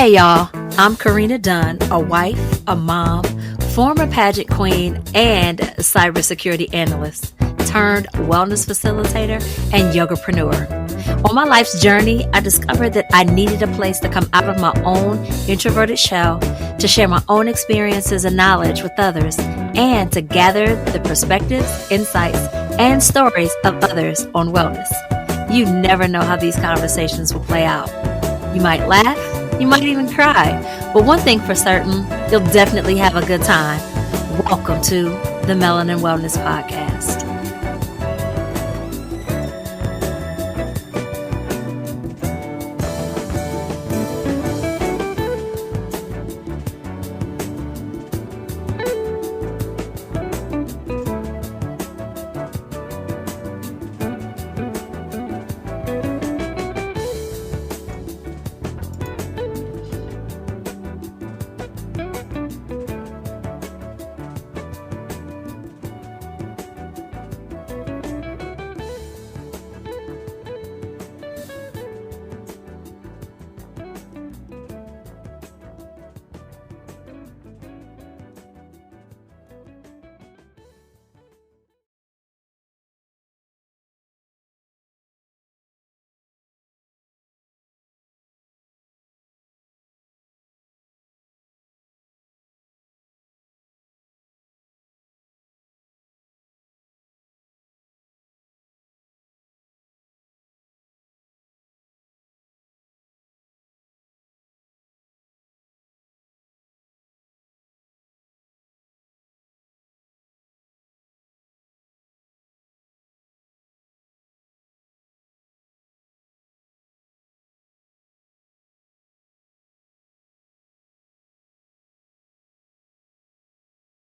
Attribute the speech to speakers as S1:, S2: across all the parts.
S1: Hey y'all, I'm Karina Dunn, a wife, a mom, former pageant queen, and cybersecurity analyst, turned wellness facilitator and yogapreneur. On my life's journey, I discovered that I needed a place to come out of my own introverted shell, to share my own experiences and knowledge with others, and to gather the perspectives, insights, and stories of others on wellness. You never know how these conversations will play out. You might laugh, you might even cry, but one thing for certain, you'll definitely have a good time. Welcome to the Melanin Wellness Podcast.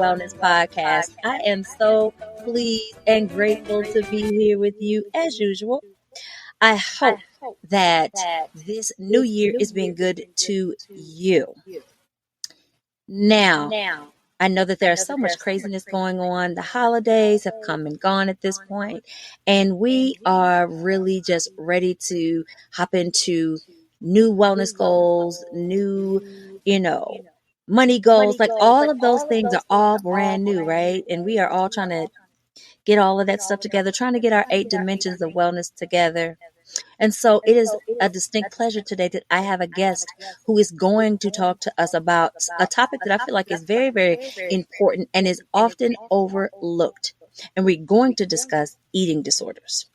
S1: Wellness Podcast. I am so pleased and grateful to be here with you as usual. I hope that this new year is being good to you. Now, I know that there's so much craziness going on. The holidays have come and gone at this point, and we are really just ready to hop into new wellness goals, new, money goals. Like all of those things are all brand new, right? And we are all trying to get all of that stuff together, trying to get our 8 dimensions of wellness together. And so it is a distinct pleasure today that I have a guest who is going to talk to us about a topic that I feel like is very, very important and is often overlooked. And we're going to discuss eating disorders.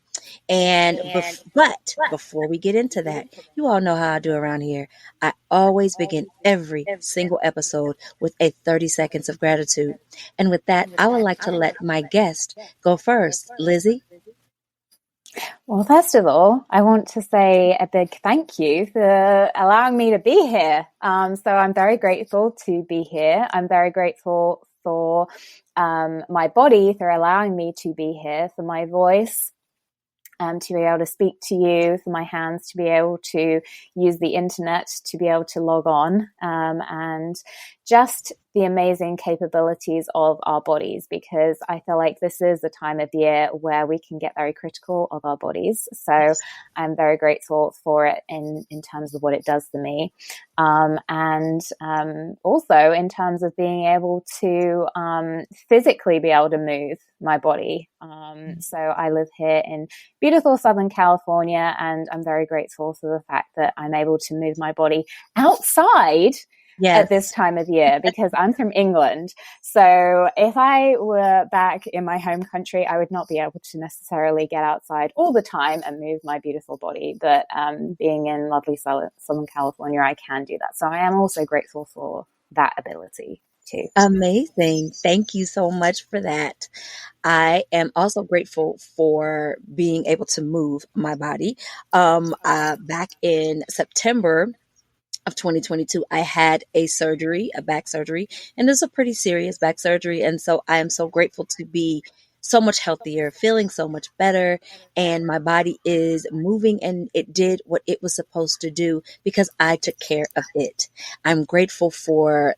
S1: But before we get into that, you all know how I do around here. I always begin every single episode with a 30 seconds of gratitude. And with that, I would like to let my guest go first. Lizzy?
S2: Well, first of all, I want to say a big thank you for allowing me to be here. So I'm very grateful to be here. I'm very grateful for my body for allowing me to be here, for my voice to be able to speak to you, for my hands to be able to use the internet to be able to log on, and just the amazing capabilities of our bodies, because I feel like this is a time of year where we can get very critical of our bodies. So I'm very grateful for it in terms of what it does for me. And also in terms of being able to physically be able to move my body. So I live here in beautiful Southern California, and I'm very grateful for the fact that I'm able to move my body outside at this time of year, because I'm from England. So if I were back in my home country, I would not be able to necessarily get outside all the time and move my beautiful body. But being in lovely Southern California, I can do that. So I am also grateful for that ability too.
S1: Amazing. Thank you so much for that. I am also grateful for being able to move my body. Back in September of 2022, I had a back surgery, and it was a pretty serious back surgery. And so I am so grateful to be so much healthier, feeling so much better, and my body is moving, and it did what it was supposed to do because I took care of it. I'm grateful for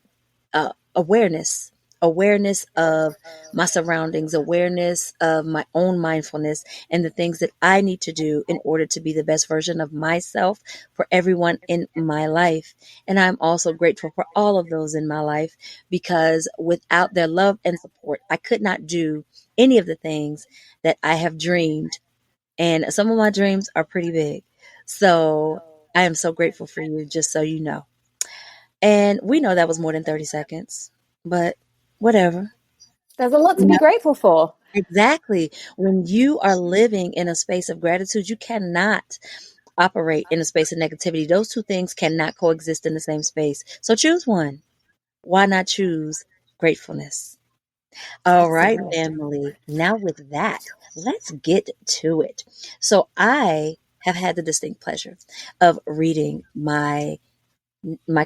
S1: awareness awareness of my surroundings, awareness of my own mindfulness, and the things that I need to do in order to be the best version of myself for everyone in my life. And I'm also grateful for all of those in my life, because without their love and support, I could not do any of the things that I have dreamed. And some of my dreams are pretty big. So I am so grateful for you, just so you know. And we know that was more than 30 seconds, but whatever.
S2: There's a lot to
S1: You
S2: be
S1: know,
S2: grateful for.
S1: exactly. When you are living in a space of gratitude, you cannot operate in a space of negativity. Those two things cannot coexist in the same space. So choose one. Why not choose gratefulness? All right,
S2: Absolutely.
S1: family. Now, with that, let's get to it. So, I have had the distinct pleasure of reading my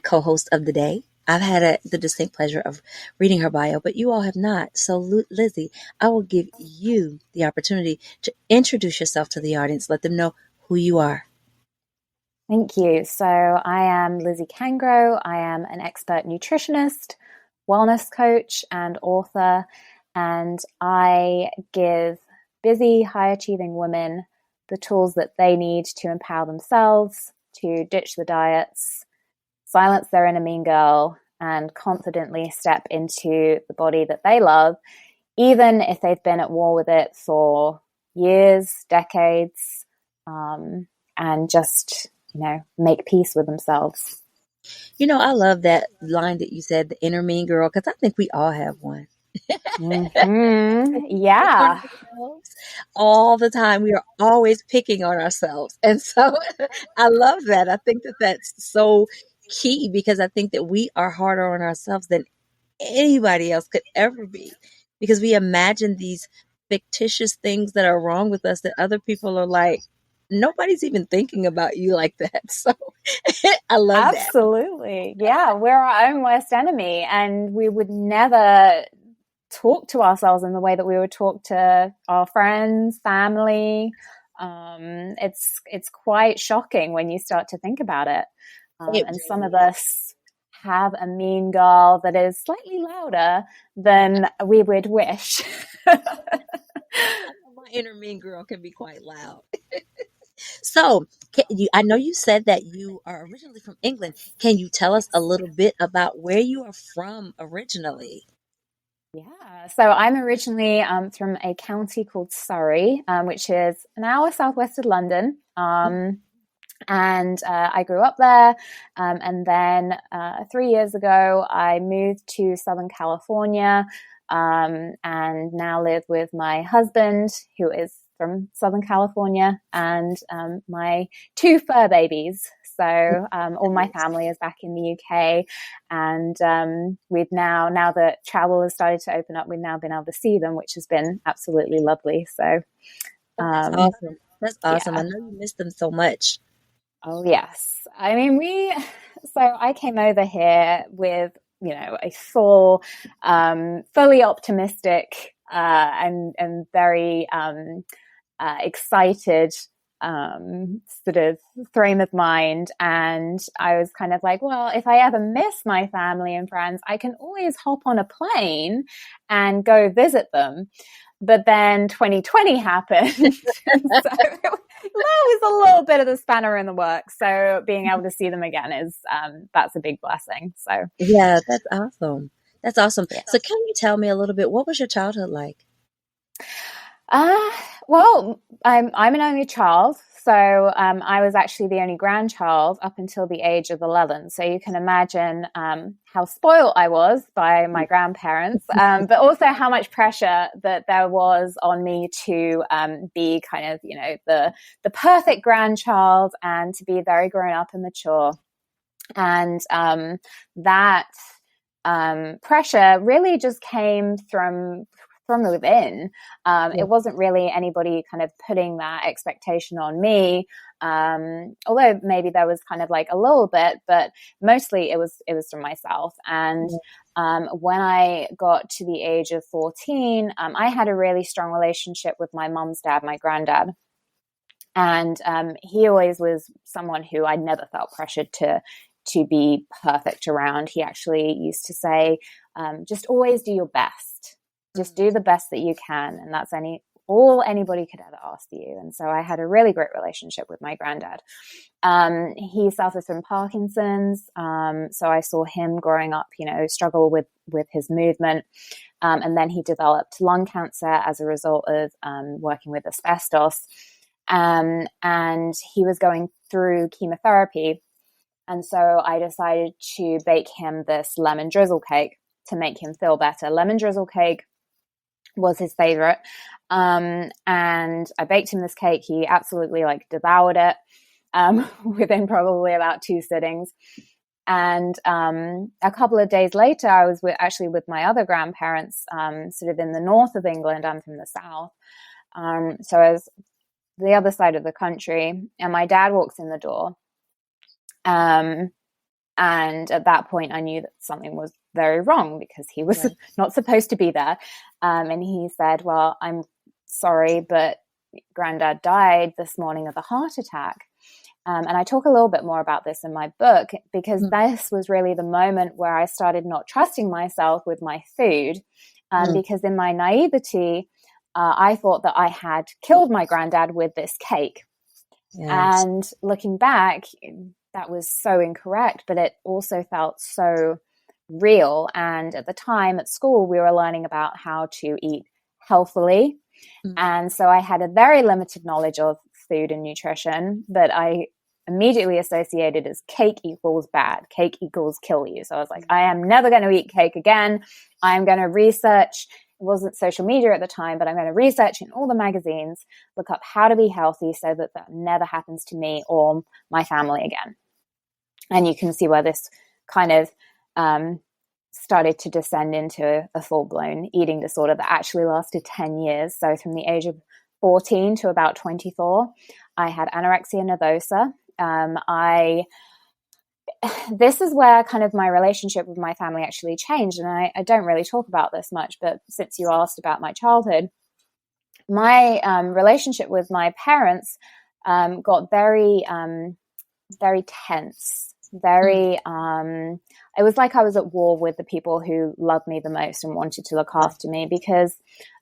S1: co-host of the day. I've had the distinct pleasure of reading her bio, but you all have not. So, Lizzy, I will give you the opportunity to introduce yourself to the audience. Let them know who you are.
S2: Thank you. So I am Lizzy Cangro. I am an expert nutritionist, wellness coach, and author. And I give busy, high achieving women the tools that they need to empower themselves, to ditch the diets, silence their inner mean girl, and confidently step into the body that they love, even if they've been at war with it for years, decades, and just, make peace with themselves.
S1: I love that line that you said, the inner mean girl, because I think we all have one.
S2: Mm-hmm.
S1: Pick on
S2: Yeah.
S1: ourselves all the time. We are always picking on ourselves. And so I love that. I think that that's so key, because I think that we are harder on ourselves than anybody else could ever be, because we imagine these fictitious things that are wrong with us that other people are like, nobody's even thinking about you like that. So I love that.
S2: Absolutely. Yeah, we're our own worst enemy, and we would never talk to ourselves in the way that we would talk to our friends, family. It's quite shocking when you start to think about it.
S1: It
S2: And some
S1: really
S2: of us have a mean girl that is slightly louder than we would wish.
S1: my inner mean girl can be quite loud. So, I know you said that you are originally from England. Can you tell us a little bit about where you are from originally?
S2: Yeah, so I'm originally from a county called Surrey, which is an hour southwest of London. And I grew up there. And then 3 years ago, I moved to Southern California, and now live with my husband, who is from Southern California, and my two fur babies. So all my family is back in the UK, and we've now that travel has started to open up, we've now been able to see them, which has been absolutely lovely. So
S1: That's awesome. That's awesome. I
S2: yeah.
S1: know you miss them so much.
S2: Oh, yes. I mean, so I came over here with, a full, fully optimistic, and very, excited, sort of frame of mind. And I was kind of like, well, if I ever miss my family and friends, I can always hop on a plane and go visit them. But then 2020 happened. So that was a little bit of the spanner in the works. So being able to see them again that's a big blessing. So
S1: Yeah, that's awesome. That's awesome.
S2: yeah.
S1: So, can you tell me a little bit, what was your childhood like?
S2: Well, I'm an only child, so I was actually the only grandchild up until the age of 11. So you can imagine how spoiled I was by my grandparents, but also how much pressure that there was on me to be kind of, the perfect grandchild and to be very grown up and mature. And that pressure really just came from within. It wasn't really anybody kind of putting that expectation on me. Although maybe there was kind of like a little bit, but mostly it was from myself. And when I got to the age of 14, I had a really strong relationship with my mum's dad, my granddad. And he always was someone who I never felt pressured to to be perfect around. He actually used to say, just always do your best. Just do the best that you can. And that's all anybody could ever ask you. And so I had a really great relationship with my granddad. He suffers from Parkinson's. So I saw him growing up, struggle with his movement. And then he developed lung cancer as a result of working with asbestos. And he was going through chemotherapy. And so I decided to bake him this lemon drizzle cake to make him feel better. Lemon drizzle cake was his favorite. And I baked him this cake. He absolutely devoured it within probably about 2 sittings. And a couple of days later, I was actually with my other grandparents, sort of in the north of England. I'm from the south. So I was the other side of the country, and my dad walks in the door. And at that point, I knew that something was very wrong because he was not supposed to be there. And he said, well, I'm sorry, but Granddad died this morning of a heart attack. And I talk a little bit more about this in my book, because this was really the moment where I started not trusting myself with my food, because in my naivety, I thought that I had killed my granddad with this cake. Yes. And looking back, that was so incorrect, but it also felt so real. And at the time at school, we were learning about how to eat healthily. And so I had a very limited knowledge of food and nutrition, but I immediately associated as cake equals bad, cake equals kill you. So I was like, I am never going to eat cake again. I'm going to research. It wasn't social media at the time, but I'm going to research in all the magazines, look up how to be healthy so that that never happens to me or my family again. And you can see where this kind of started to descend into a full-blown eating disorder that actually lasted 10 years. So from the age of 14 to about 24, I had anorexia nervosa. This is where kind of my relationship with my family actually changed. And I don't really talk about this much, but since you asked about my childhood, my relationship with my parents got very, very tense. Very, it was like I was at war with the people who loved me the most and wanted to look after me, because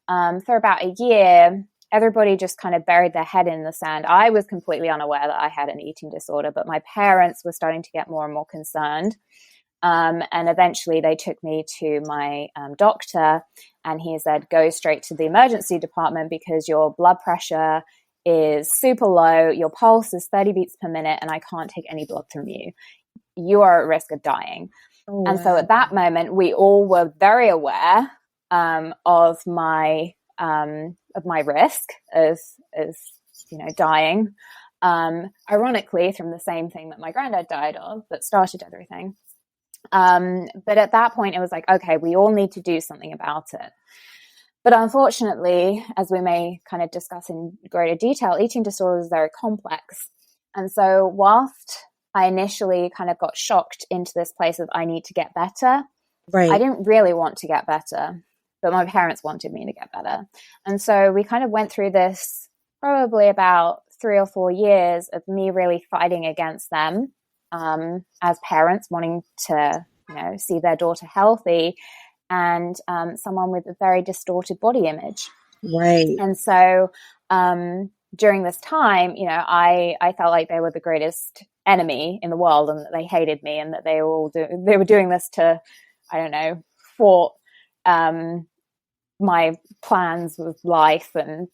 S2: for about a year, everybody just kind of buried their head in the sand. I was completely unaware that I had an eating disorder, but my parents were starting to get more and more concerned. And eventually they took me to my doctor, and he said, go straight to the emergency department because your blood pressure is super low, your pulse is 30 beats per minute, and I can't take any blood from you. You are at risk of dying. Oh, and so at that moment, we all were very aware of my risk as dying. Ironically, from the same thing that my granddad died of, that started everything. But at that point, it was like, okay, we all need to do something about it. But unfortunately, as we may kind of discuss in greater detail, eating disorder is very complex. And so whilst I initially kind of got shocked into this place of I need to get better, I didn't really want to get better, but my parents wanted me to get better. And so we kind of went through this probably about 3 or 4 years of me really fighting against them as parents, wanting to, see their daughter healthy, and someone with a very distorted body image. Right. And so during this time, I felt like they were the greatest enemy in the world, and that they hated me, and that they were doing this to, thwart my plans with life and,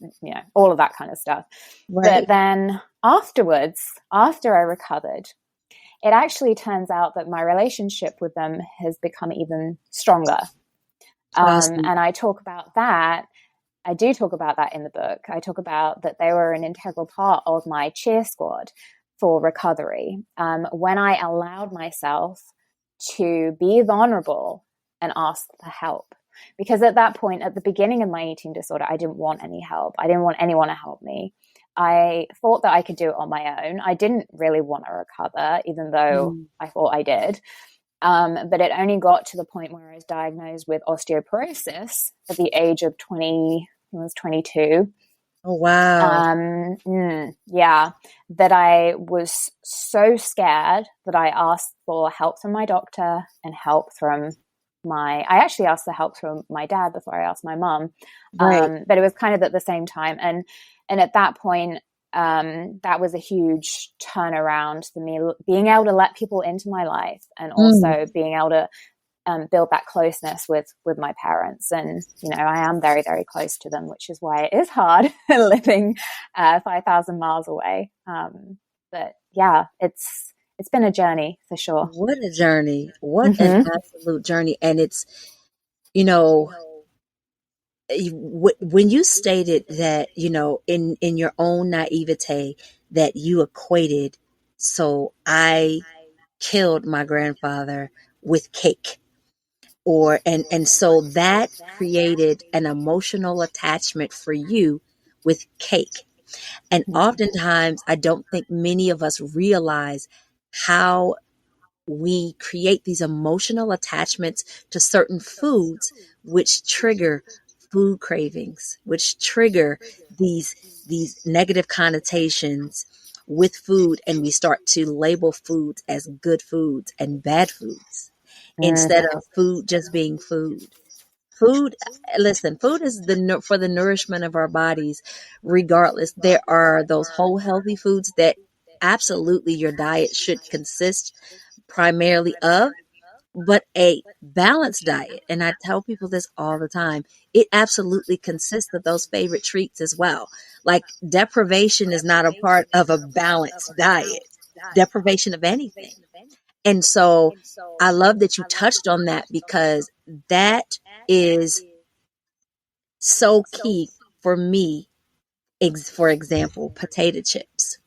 S2: all of that kind of stuff. Right. But then afterwards, after I recovered, it actually turns out that my relationship with them has become even stronger. And I talk about that. I do talk about that in the book. I talk about that they were an integral part of my cheer squad for recovery. When I allowed myself to be vulnerable and ask for help. Because at that point, at the beginning of my eating disorder, I didn't want any help. I didn't want anyone to help me. I thought that I could do it on my own. I didn't really want to recover, even though I thought I did. But it only got to the point where I was diagnosed with osteoporosis at the age of 22.
S1: Oh, wow.
S2: Yeah, that I was so scared that I asked for help from my doctor and help from I actually asked for help from my dad before I asked my mum.
S1: Right.
S2: But it was kind of at the same time. And at that point, that was a huge turnaround for me, being able to let people into my life and
S1: Mm.
S2: also being able to build that closeness with my parents. And I am very, very close to them, which is why it is hard living 5,000 miles away. But yeah, it's been a journey for sure.
S1: What a journey. What an
S2: Mm-hmm.
S1: absolute journey. And it's, you know, when you stated that, in your own naivete, that you equated, so I killed my grandfather with cake, and so that created an emotional attachment for you with cake. And oftentimes, I don't think many of us realize how we create these emotional attachments to certain foods, which trigger food cravings, which trigger these negative connotations with food, and we start to label foods as good foods and bad foods instead of food just being food. Food, listen, food is for the nourishment of our bodies. Regardless, there are those whole healthy foods that absolutely your diet should consist primarily of, but a balanced diet, and I tell people this all the time, it absolutely consists of those favorite treats as well. Like, deprivation is not a part of a balanced diet, deprivation of anything. And so I love that you touched on that, because that is so key for me. For example, potato chips.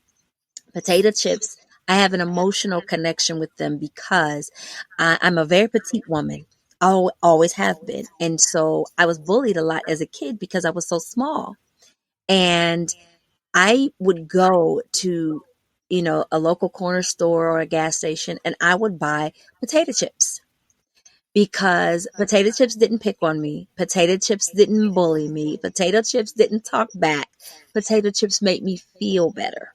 S1: Potato chips, I have an emotional connection with them because I'm a very petite woman. Always have been. And so I was bullied a lot as a kid because I was so small. And I would go to, a local corner store or a gas station, and I would buy potato chips, because potato chips didn't pick on me. Potato chips didn't bully me. Potato chips didn't talk back. Potato chips made me feel better.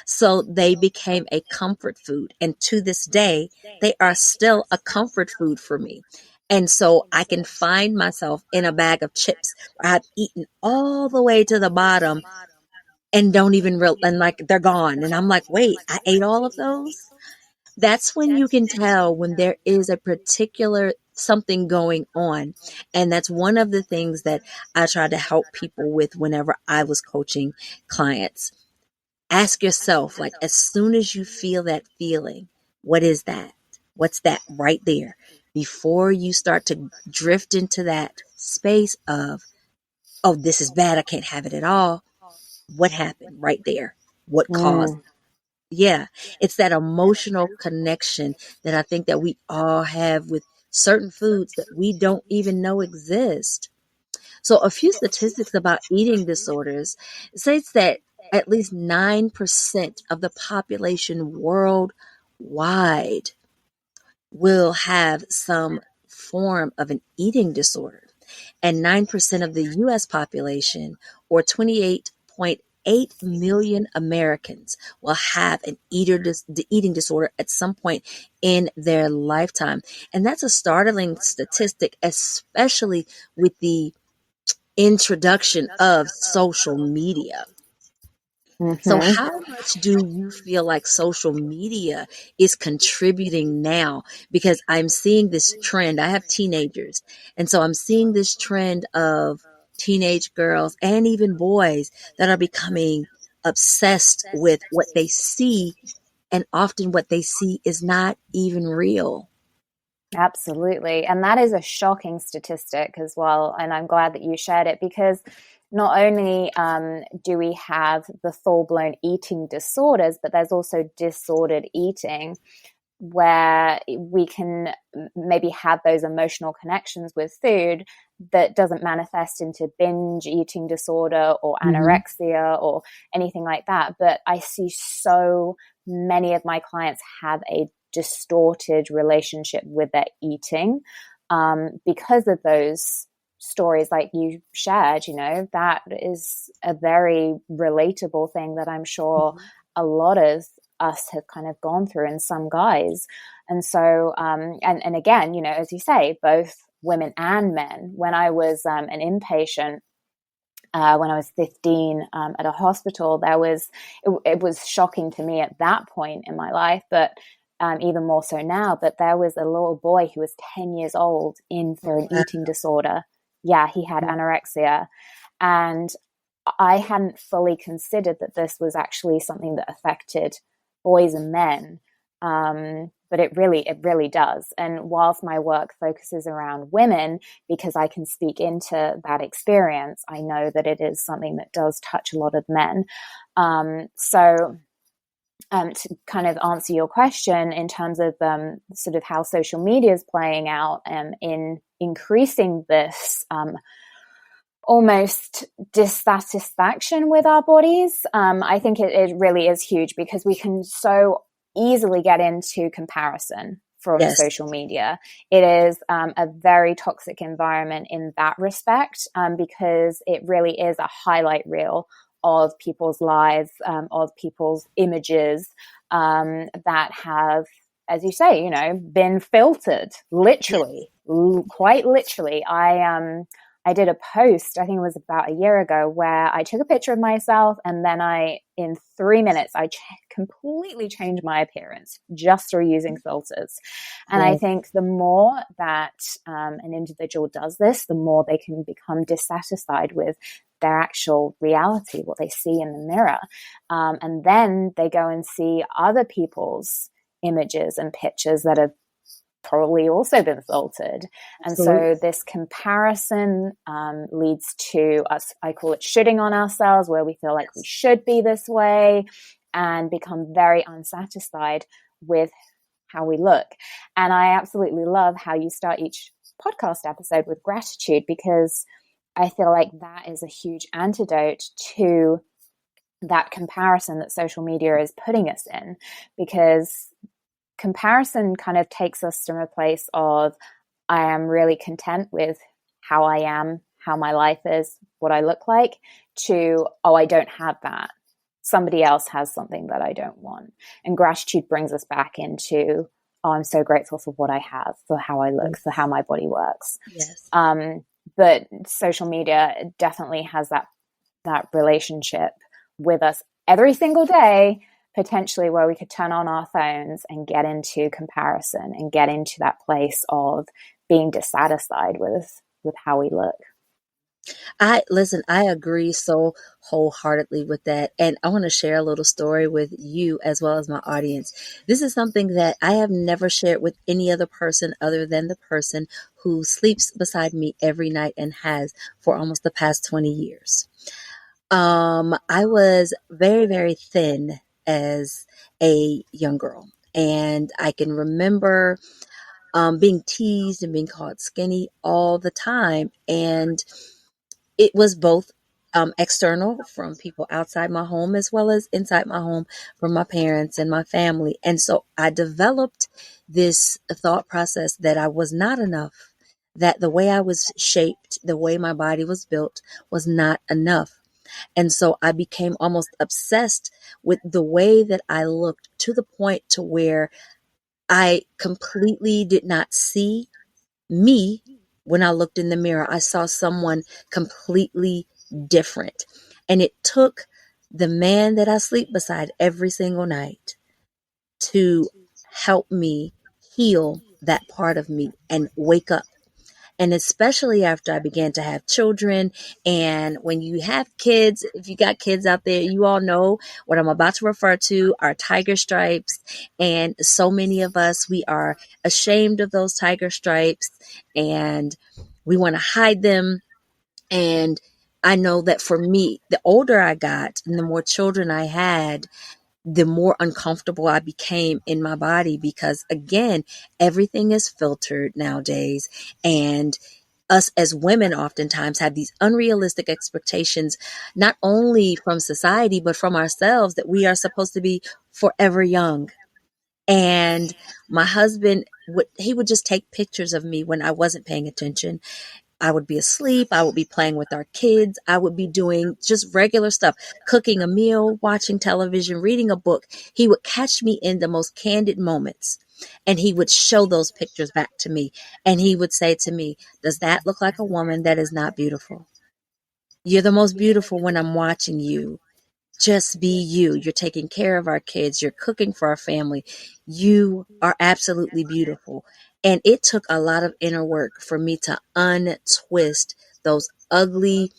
S1: So they became a comfort food. And to this day, they are still a comfort food for me. And so I can find myself in a bag of chips where I've eaten all the way to the bottom and don't even and like they're gone. And I'm like, wait, I ate all of those? That's when you can tell when there is a particular something going on. And that's one of the things that I try to help people with whenever I was coaching clients. Ask yourself, like, as soon as you feel that feeling, what is that? What's that right there? Before you start to drift into that space of, oh, this is bad, I can't have it at all. What happened right there? What caused?
S2: Mm.
S1: Yeah, it's that emotional connection that I think that we all have with certain foods that we don't even know exist. So a few statistics about eating disorders states that at least 9% of the population worldwide will have some form of an eating disorder. And 9% of the US population, or 28.8 million Americans, will have an eating disorder at some point in their lifetime. And that's a startling statistic, especially with the introduction of social media. So
S2: Mm-hmm.
S1: how much do you feel like social media is contributing now? Because I'm seeing this trend. I have teenagers. And so I'm seeing this trend of teenage girls and even boys that are becoming obsessed with what they see. And often what they see is not even real.
S2: Absolutely. And that is a shocking statistic as well. And I'm glad that you shared it, because not only do we have the full-blown eating disorders, but there's also disordered eating, where we can maybe have those emotional connections with food that doesn't manifest into binge eating disorder or
S1: Hmm.
S2: anorexia or anything like that. But I see so many of my clients have a distorted relationship with their eating because of those stories like you shared, that is a very relatable thing that I'm sure a lot of us have kind of gone through, and some guys. And so, and again, as you say, both women and men. When I was an inpatient, when I was 15 at a hospital, it was shocking to me at that point in my life, but even more so now. But there was a little boy who was 10 years old in for an eating disorder. Yeah, he had anorexia. And I hadn't fully considered that this was actually something that affected boys and men. But it really does. And whilst my work focuses around women, because I can speak into that experience, I know that it is something that does touch a lot of men. So to kind of answer your question in terms of sort of how social media is playing out in increasing this almost dissatisfaction with our bodies, I think it really is huge, because we can so easily get into comparison from social media. It is a very toxic environment in that respect, because it really is a highlight reel of people's lives, of people's images that have, as you say, been filtered, literally, quite literally. I did a post, I think it was about a year ago, where I took a picture of myself, and then in 3 minutes, I completely changed my appearance just through using filters. And I think the more that an individual does this, the more they can become dissatisfied with their actual reality, what they see in the mirror. And then they go and see other people's images and pictures that have probably also been filtered. And so this comparison leads to us, I call it shitting on ourselves, where we feel like we should be this way and become very unsatisfied with how we look. And I absolutely love how you start each podcast episode with gratitude, because I feel like that is a huge antidote to that comparison that social media is putting us in, because comparison kind of takes us from a place of, I am really content with how I am, how my life is, what I look like, to, oh, I don't have that. Somebody else has something that I don't want. And gratitude brings us back into, oh, I'm so grateful for what I have, for how I look, for how my body works.
S1: Yes.
S2: But social media definitely has that relationship with us every single day, potentially, where we could turn on our phones and get into comparison and get into that place of being dissatisfied with how we look.
S1: I agree so wholeheartedly with that. And I want to share a little story with you as well as my audience. This is something that I have never shared with any other person other than the person who sleeps beside me every night and has for almost the past 20 years. I was very, very thin as a young girl. And I can remember being teased and being called skinny all the time. And it was both external from people outside my home as well as inside my home from my parents and my family. And so I developed this thought process that I was not enough, that the way I was shaped, the way my body was built was not enough. And so I became almost obsessed with the way that I looked, to the point to where I completely did not see me. When I looked in the mirror, I saw someone completely different. And it took the man that I sleep beside every single night to help me heal that part of me and wake up. And especially after I began to have children. And when you have kids, if you got kids out there, you all know what I'm about to refer to are tiger stripes. And so many of us, we are ashamed of those tiger stripes and we want to hide them. And I know that for me, the older I got and the more children I had, the more uncomfortable I became in my body, because again, everything is filtered nowadays. And us as women oftentimes have these unrealistic expectations, not only from society, but from ourselves, that we are supposed to be forever young. And my husband he would just take pictures of me when I wasn't paying attention. I would be asleep. I would be playing with our kids. I would be doing just regular stuff, cooking a meal, watching television, reading a book. He would catch me in the most candid moments and he would show those pictures back to me. And he would say to me, does that look like a woman that is not beautiful? You're the most beautiful when I'm watching you. Just be you. You're taking care of our kids. You're cooking for our family. You are absolutely beautiful. And it took a lot of inner work for me to untwist those ugly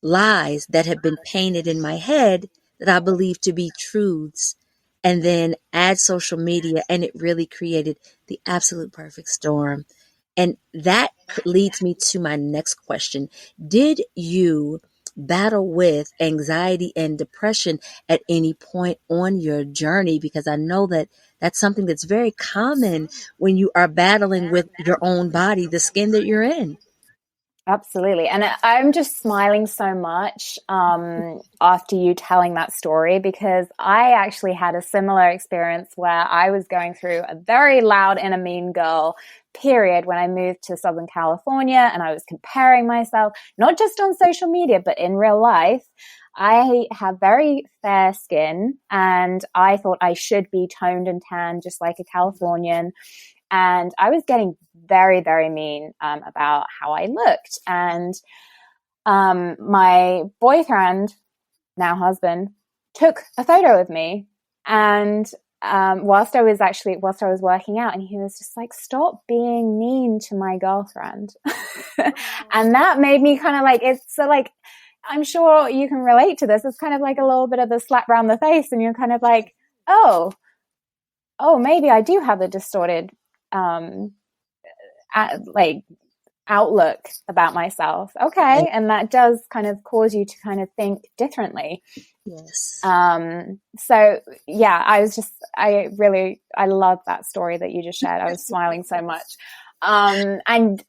S1: lies that have been painted in my head that I believe to be truths, and then add social media, and it really created the absolute perfect storm. And that leads me to my next question. Did you battle with anxiety and depression at any point on your journey? Because I know that that's something that's very common when you are battling with your own body, the skin that you're in.
S2: Absolutely. And I'm just smiling so much after you telling that story, because I actually had a similar experience where I was going through a very loud inner mean girl period when I moved to Southern California, and I was comparing myself, not just on social media, but in real life. I have very fair skin and I thought I should be toned and tanned just like a Californian. And I was getting very, very mean about how I looked. And my boyfriend, now husband, took a photo of me. And whilst I was working out, and he was just like, stop being mean to my girlfriend. And that made me kind of like, it's so like, I'm sure you can relate to this. It's kind of like a little bit of the slap around the face. And you're kind of like, oh, maybe I do have a distorted outlook about myself. Okay. And that does kind of cause you to kind of think differently.
S1: Yes.
S2: So yeah, I love that story that you just shared. I was smiling so much. And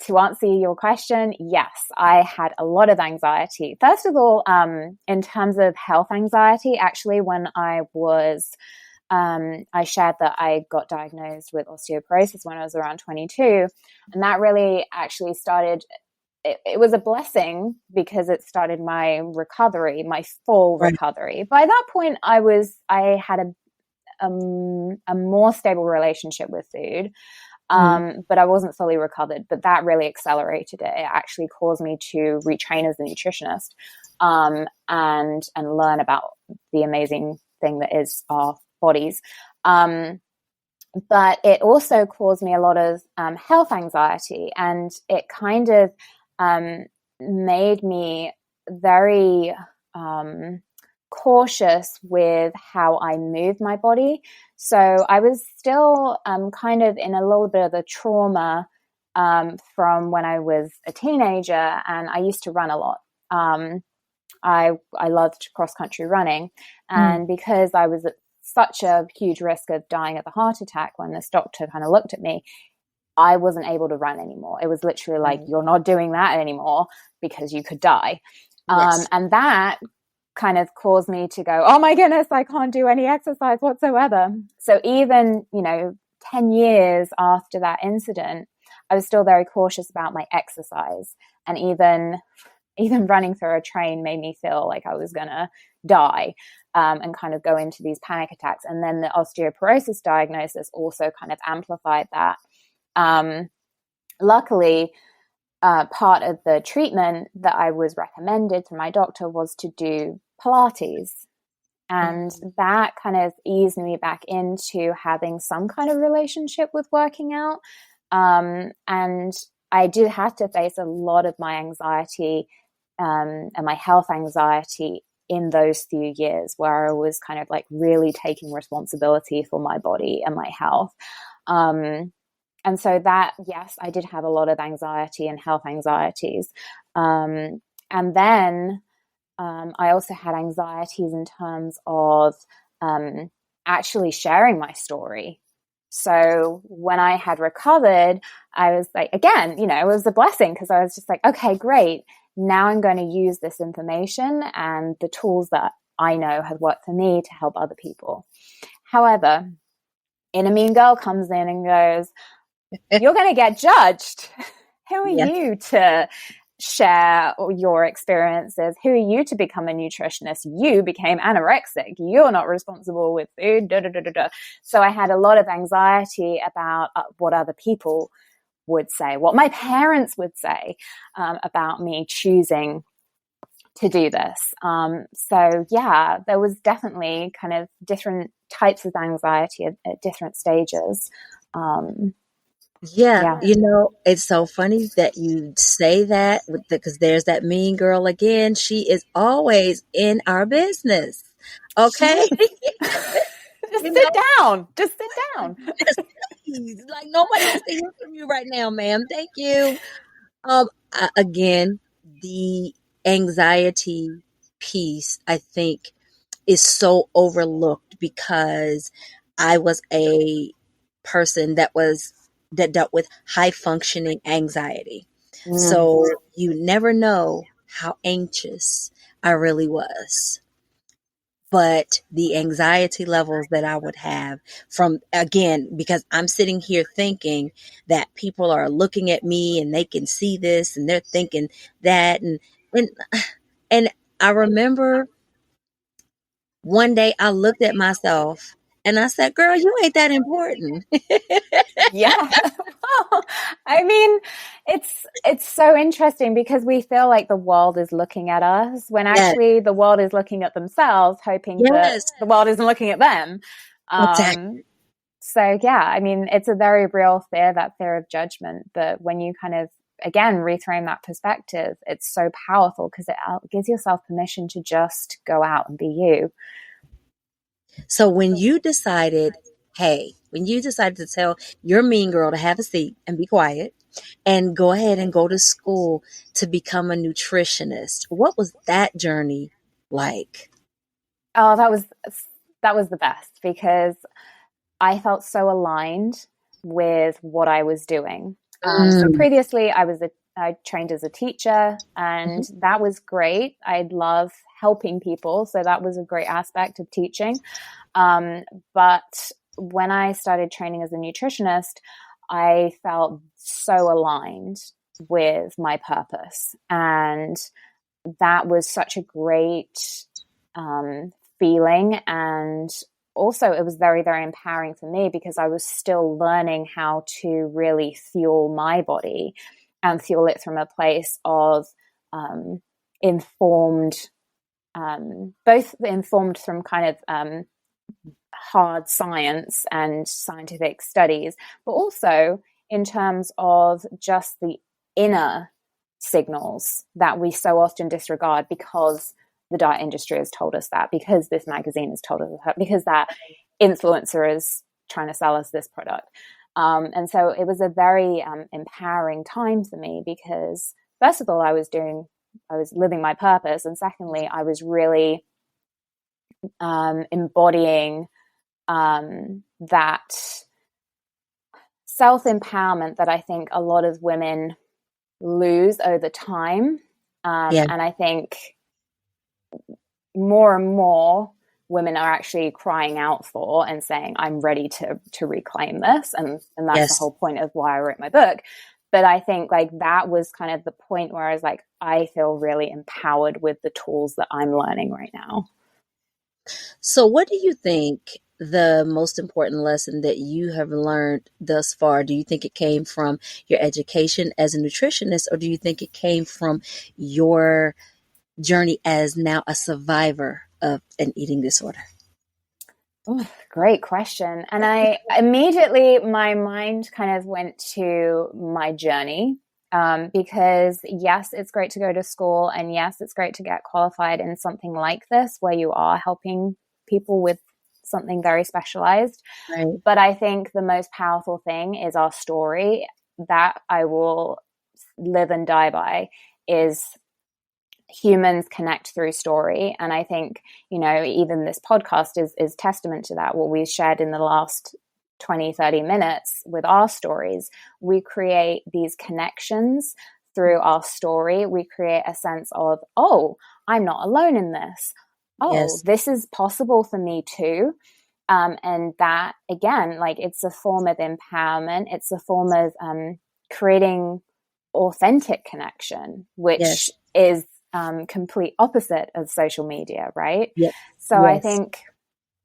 S2: to answer your question, yes, I had a lot of anxiety. First of all, in terms of health anxiety, actually, when I shared that I got diagnosed with osteoporosis when I was around 22. And that really actually started, it was a blessing because it started my recovery, my full recovery. By that point, I had a more stable relationship with food, but I wasn't fully recovered. But that really accelerated it. It actually caused me to retrain as a nutritionist and learn about the amazing thing that is our bodies. But it also caused me a lot of health anxiety, and it kind of made me very cautious with how I moved my body. So I was still kind of in a little bit of the trauma from when I was a teenager, and I used to run a lot. I loved cross-country running, and because I was at such a huge risk of dying of a heart attack when this doctor kind of looked at me, I wasn't able to run anymore. It was literally like, you're not doing that anymore because you could die. Yes. And that kind of caused me to go, oh my goodness, I can't do any exercise whatsoever. So even, 10 years after that incident, I was still very cautious about my exercise. And even running through a train made me feel like I was going to die. And kind of go into these panic attacks. And then the osteoporosis diagnosis also kind of amplified that. Luckily, part of the treatment that I was recommended through my doctor was to do Pilates. And that kind of eased me back into having some kind of relationship with working out. And I did have to face a lot of my anxiety and my health anxiety in those few years where I was kind of like really taking responsibility for my body and my health. And so that, yes, I did have a lot of anxiety and health anxieties. And then I also had anxieties in terms of actually sharing my story. So when I had recovered, I was like, again, it was a blessing because I was just like, okay, great. Now I'm going to use this information and the tools that I know have worked for me to help other people. However, inner mean girl comes in and goes, you're going to get judged. Who are
S3: Yes.
S2: you to share your experiences? Who are you to become a nutritionist? You became anorexic. You're not responsible with food. Da, da, da, da, da. So I had a lot of anxiety about what other people would say, what my parents would say about me choosing to do this. So yeah, there was definitely kind of different types of anxiety at different stages.
S3: Yeah,
S2: Yeah.
S3: it's so funny that you say that because there's that mean girl again. She is always in our business. Okay.
S2: Just
S3: You
S2: sit
S3: know,
S2: down. Just sit down.
S3: yes, please. Like nobody wants to hear from you right now, ma'am. Thank you. Again, the anxiety piece, I think, is so overlooked because I was a person that dealt with high functioning anxiety.
S2: Mm.
S3: So you never know how anxious I really was. But the anxiety levels that I would have from, again, because I'm sitting here thinking that people are looking at me and they can see this and they're thinking that. And, and I remember one day I looked at myself and I said, girl, you ain't that important.
S2: Yeah. Well, I mean, it's so interesting because we feel like the world is looking at us when
S3: Yes,
S2: actually the world is looking at themselves, hoping that
S3: yes,
S2: the world isn't looking at them.
S3: exactly.
S2: So yeah, I mean, it's a very real fear, that fear of judgment. But when you kind of, again, reframe that perspective, it's so powerful because it gives yourself permission to just go out and be you.
S3: So when you decided, when you decided to tell your mean girl to have a seat and be quiet and go ahead and go to school to become a nutritionist, what was that journey like?
S2: Oh, that was the best because I felt so aligned with what I was doing. So
S3: Mm,
S2: previously, I trained as a teacher, and
S3: mhm.
S2: that was great. I love helping people, so that was a great aspect of teaching. But when I started training as a nutritionist, I felt so aligned with my purpose, and that was such a great feeling. And also it was very, very empowering for me because I was still learning how to really fuel my body and fuel it from a place of informed, both informed from kind of hard science and scientific studies, but also in terms of just the inner signals that we so often disregard because the diet industry has told us that, because this magazine has told us that, because that influencer is trying to sell us this product. And so it was a very empowering time for me because, first of all, I was living my purpose. And secondly, I was really embodying that self-empowerment that I think a lot of women lose over time.
S3: Yeah.
S2: And I think more and more women are actually crying out for and saying, I'm ready to reclaim this. And that's the
S3: Yes.
S2: whole point of why I wrote my book. But I think like that was kind of the point where I was like, I feel really empowered with the tools that I'm learning right now.
S3: So what do you think the most important lesson that you have learned thus far? Do you think it came from your education as a nutritionist, or do you think it came from your journey as now a survivor of an eating disorder?
S2: Ooh, great question. And I immediately, my mind kind of went to my journey, because yes, it's great to go to school, and yes, it's great to get qualified in something like this where you are helping people with something very specialized.
S3: Right.
S2: But I think the most powerful thing is our story that I will live and die by is humans connect through story. And I think, even this podcast is testament to that. What we shared in the last 20-30 minutes with our stories, we create these connections through our story. We create a sense of, oh, I'm not alone in this. Oh,
S3: Yes.
S2: this is possible for me too. And that, again, like, it's a form of empowerment. It's a form of creating authentic connection, which
S3: Yes.
S2: is complete opposite of social media, right?
S3: Yes.
S2: So I
S3: Yes.
S2: think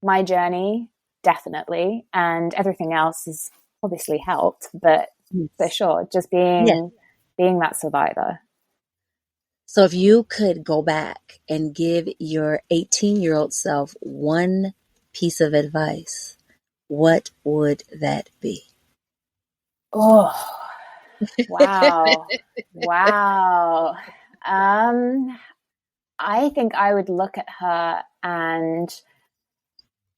S2: my journey definitely, and everything else has obviously helped, but for sure, just being that survivor.
S3: So if you could go back and give your 18-year-old self one piece of advice, what would that be?
S2: Oh, wow. Wow. I think I would look at her and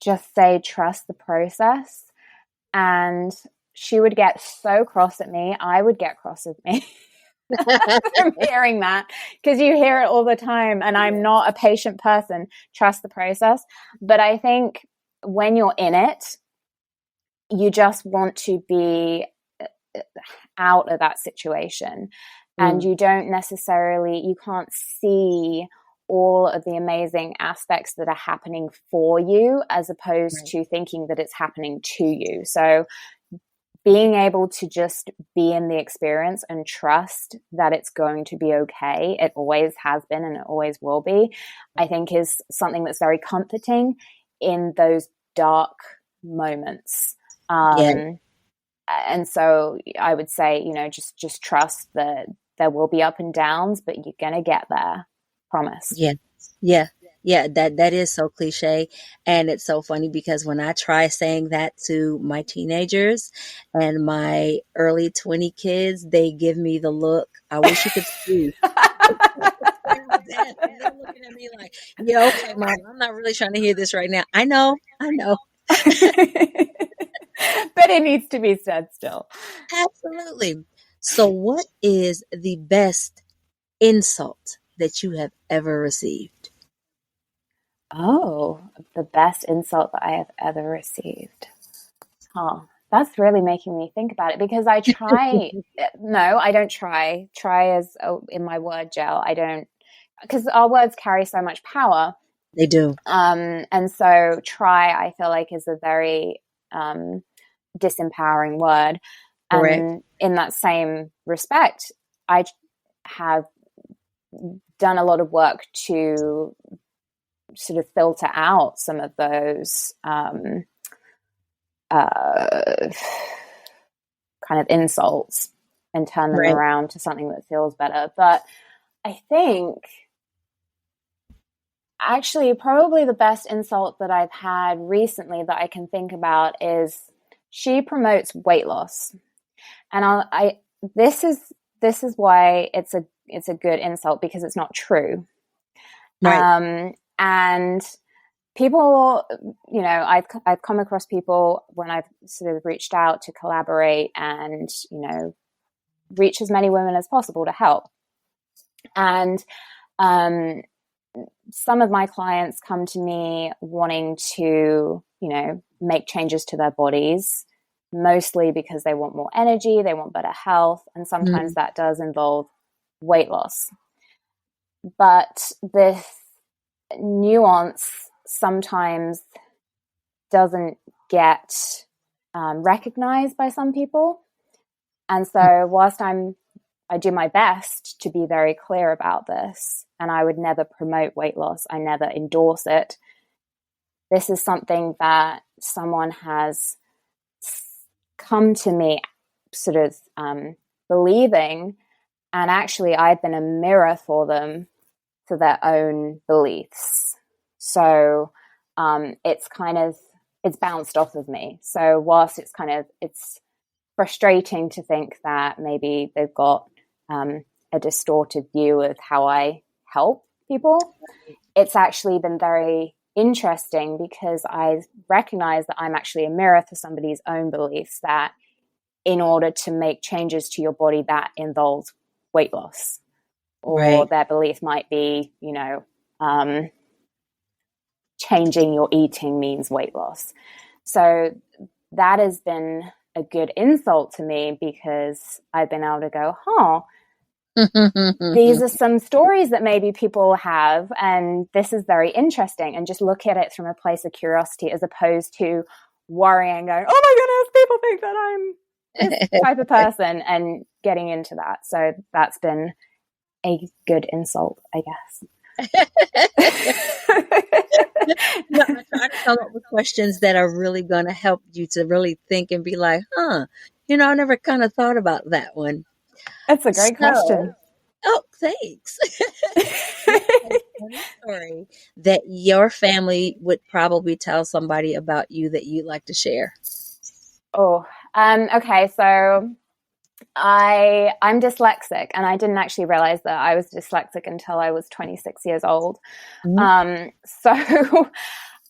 S2: just say, trust the process. And she would get so cross at me. I would get cross with me from hearing that, because you hear it all the time. And I'm not a patient person. Trust the process. But I think when you're in it, you just want to be out of that situation. And you don't necessarily, you can't see all of the amazing aspects that are happening for you, as opposed to thinking that it's happening to you. So being able to just be in the experience and trust that it's going to be okay, it always has been and it always will be, I think is something that's very comforting in those dark moments. And so I would say, just trust that there will be up and downs, but you're going to get there. Promise.
S3: Yeah. That is so cliche. And it's so funny because when I try saying that to my teenagers and my early 20 kids, they give me the look. I wish you could see. They're looking at me like, yeah, okay, Mom, I'm not really trying to hear this right now. I know.
S2: But it needs to be said still.
S3: Absolutely. So what is the best insult that you have ever received?
S2: Oh, the best insult that I have ever received. Oh, that's really making me think about it, because I try. No, I don't try. Try as in my word gel. I don't, because our words carry so much power.
S3: They do.
S2: And so try, I feel like, is a very disempowering word.
S3: Correct.
S2: And in that same respect, I have done a lot of work to sort of filter out some of those kind of insults and turn them around to something that feels better. But I think actually probably the best insult that I've had recently that I can think about is, she promotes weight loss. And this is why it's a good insult, because it's not true.
S3: Right.
S2: And people, I've come across people when I've sort of reached out to collaborate and, reach as many women as possible to help. And some of my clients come to me wanting to, make changes to their bodies, mostly because they want more energy, they want better health, and sometimes that does involve weight loss. But this nuance sometimes doesn't get recognized by some people. And so whilst I do my best to be very clear about this, and I would never promote weight loss, I never endorse it, this is something that someone has come to me sort of believing, and actually I've been a mirror for them for their own beliefs. So it's bounced off of me. So whilst it's frustrating to think that maybe they've got a distorted view of how I help people, it's actually been very interesting, because I recognize that I'm actually a mirror for somebody's own beliefs, that in order to make changes to your body, that involves weight loss. Or their belief might be, changing your eating means weight loss. So that has been a good insult to me, because I've been able to go, these are some stories that maybe people have, and this is very interesting, and just look at it from a place of curiosity, as opposed to worrying, going, oh my goodness, people think that I'm this type of person. And getting into that. So that's been a good insult, I guess.
S3: No, I try to come up with questions that are really going to help you to really think and be like, I never kind of thought about that one.
S2: That's a great question.
S3: Oh, thanks. Funny story that your family would probably tell somebody about you that you'd like to share.
S2: Okay. So I'm dyslexic, and I didn't actually realize that I was dyslexic until I was 26 years old. So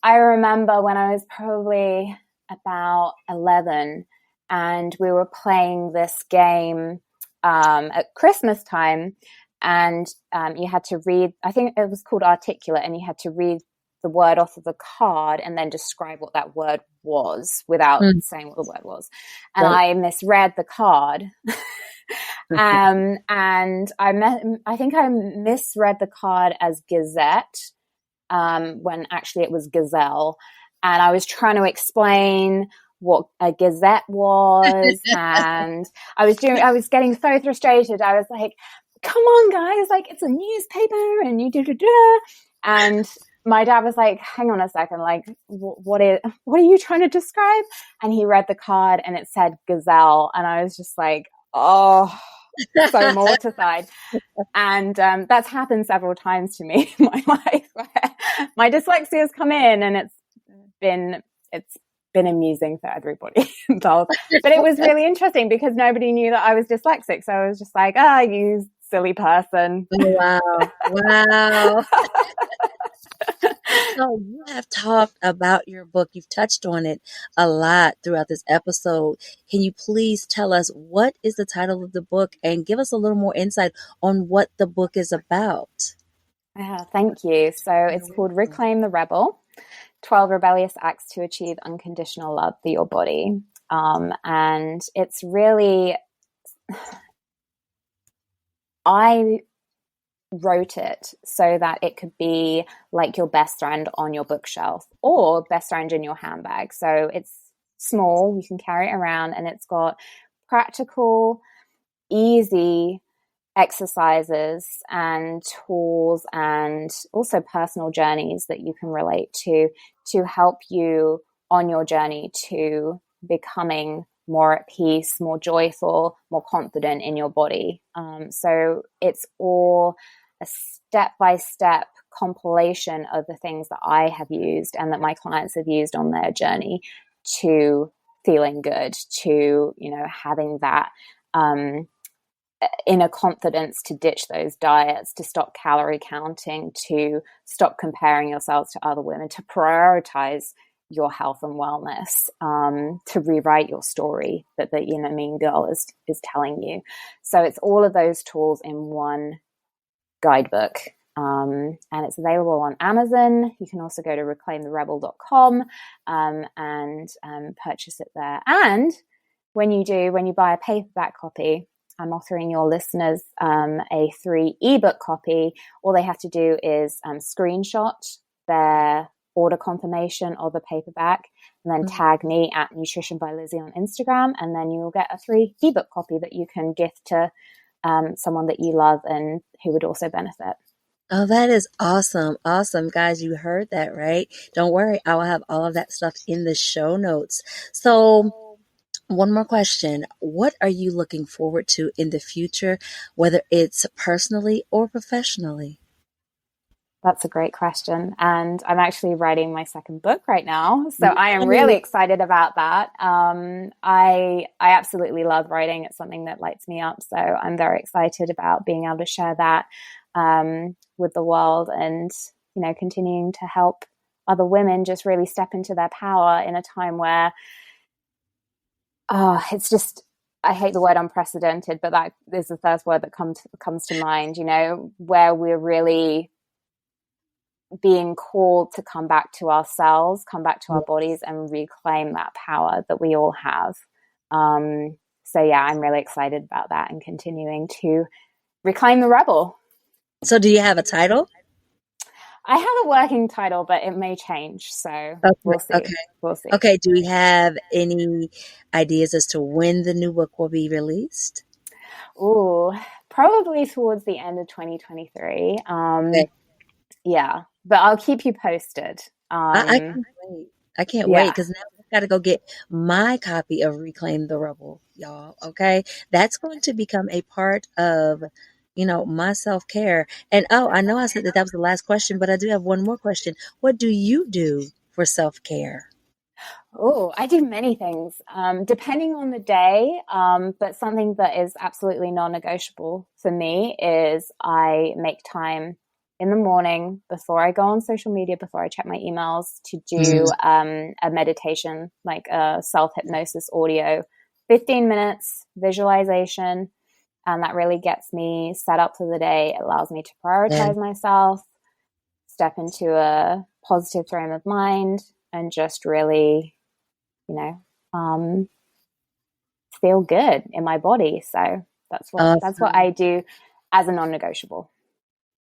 S2: I remember when I was probably about 11, and we were playing this game at Christmas time, and you had to read, I think it was called Articulate, and you had to read the word off of the card and then describe what that word was without saying what the word was. And I misread the card. And I think I misread the card as Gazette, when actually it was Gazelle. And I was trying to explain what a Gazette was. And I was getting so frustrated. I was like, come on, guys, like, it's a newspaper and you do. And my dad was like, hang on a second, like, what are you trying to describe? And he read the card and it said Gazelle. And I was just like, oh, so mortified. And that's happened several times to me in my life, where my dyslexia has come in, and it's been amusing for everybody involved. But it was really interesting because nobody knew that I was dyslexic. So I was just like, you silly person.
S3: Wow. So you have talked about your book. You've touched on it a lot throughout this episode. Can you please tell us what is the title of the book and give us a little more insight on what the book is about?
S2: Thank you. So it's called Reclaim the Rebel, 12 Rebellious Acts to Achieve Unconditional Love for Your Body. And it's really, I wrote it so that it could be like your best friend on your bookshelf or best friend in your handbag. So it's small, you can carry it around, and it's got practical, easy exercises and tools and also personal journeys that you can relate to help you on your journey to becoming more at peace, more joyful, more confident in your body. So it's all a step-by-step compilation of the things that I have used and that my clients have used on their journey to feeling good, to, having that inner confidence to ditch those diets, to stop calorie counting, to stop comparing yourselves to other women, to prioritize your health and wellness, to rewrite your story that the mean girl is telling you. So it's all of those tools in one guidebook, and it's available on Amazon. You can also go to reclaimtherebel.com and purchase it there. And when you buy a paperback copy, I'm offering your listeners a free ebook copy. All they have to do is screenshot their order confirmation of the paperback and then tag me at Nutrition by Lizzy on Instagram, and then you will get a free ebook copy that you can gift to someone that you love and who would also benefit.
S3: Oh, that is awesome. Awesome. Guys, you heard that, right? Don't worry. I will have all of that stuff in the show notes. So one more question. What are you looking forward to in the future, whether it's personally or professionally?
S2: That's a great question. And I'm actually writing my second book right now. So I am really excited about that. I absolutely love writing. It's something that lights me up. So I'm very excited about being able to share that with the world and, continuing to help other women just really step into their power in a time where, it's just, I hate the word unprecedented, but that is the first word that comes to mind, where we're really being called to come back to ourselves, come back to our bodies and reclaim that power that we all have. So yeah, I'm really excited about that and continuing to reclaim the rebel.
S3: So do you have a title?
S2: I have a working title, but it may change. So we'll see. We'll see.
S3: Okay. Do we have any ideas as to when the new book will be released?
S2: Oh, probably towards the end of 2023.
S3: Okay.
S2: Yeah, but I'll keep you posted.
S3: I can't wait. I can't wait
S2: Yeah.
S3: because now I've got to go get my copy of Reclaim the Rebel, y'all. Okay. That's going to become a part of, my self care. And I know I said that was the last question, but I do have one more question. What do you do for self care?
S2: Oh, I do many things, depending on the day. But something that is absolutely non-negotiable for me is I make time in the morning before I go on social media, before I check my emails, to do a meditation, like a self-hypnosis audio, 15 minutes visualization. And that really gets me set up for the day. It allows me to prioritize myself, step into a positive frame of mind, and just really feel good in my body. So that's what I do as a non-negotiable.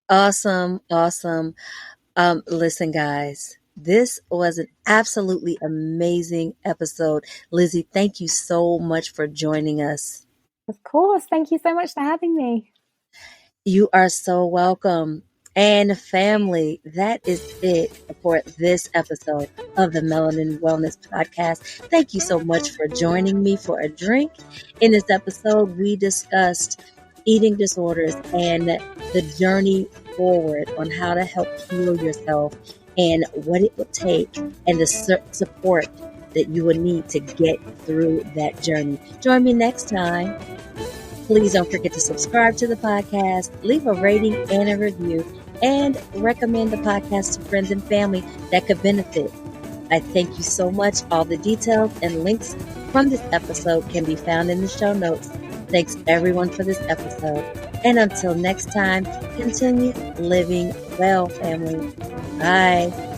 S3: Awesome. Listen, guys, this was an absolutely amazing episode. Lizzy, thank you so much for joining us.
S2: Of course. Thank you so much for having me.
S3: You are so welcome. And family, that is it for this episode of the Melanin Wellness Podcast. Thank you so much for joining me for a drink. In this episode, we discussed eating disorders and the journey forward on how to help heal yourself and what it would take and the support that you would need to get through that journey. Join me next time. Please don't forget to subscribe to the podcast, leave a rating and a review, and recommend the podcast to friends and family that could benefit. I thank you so much. All the details and links from this episode can be found in the show notes. Thanks everyone for this episode. And until next time, continue living well, family. Bye.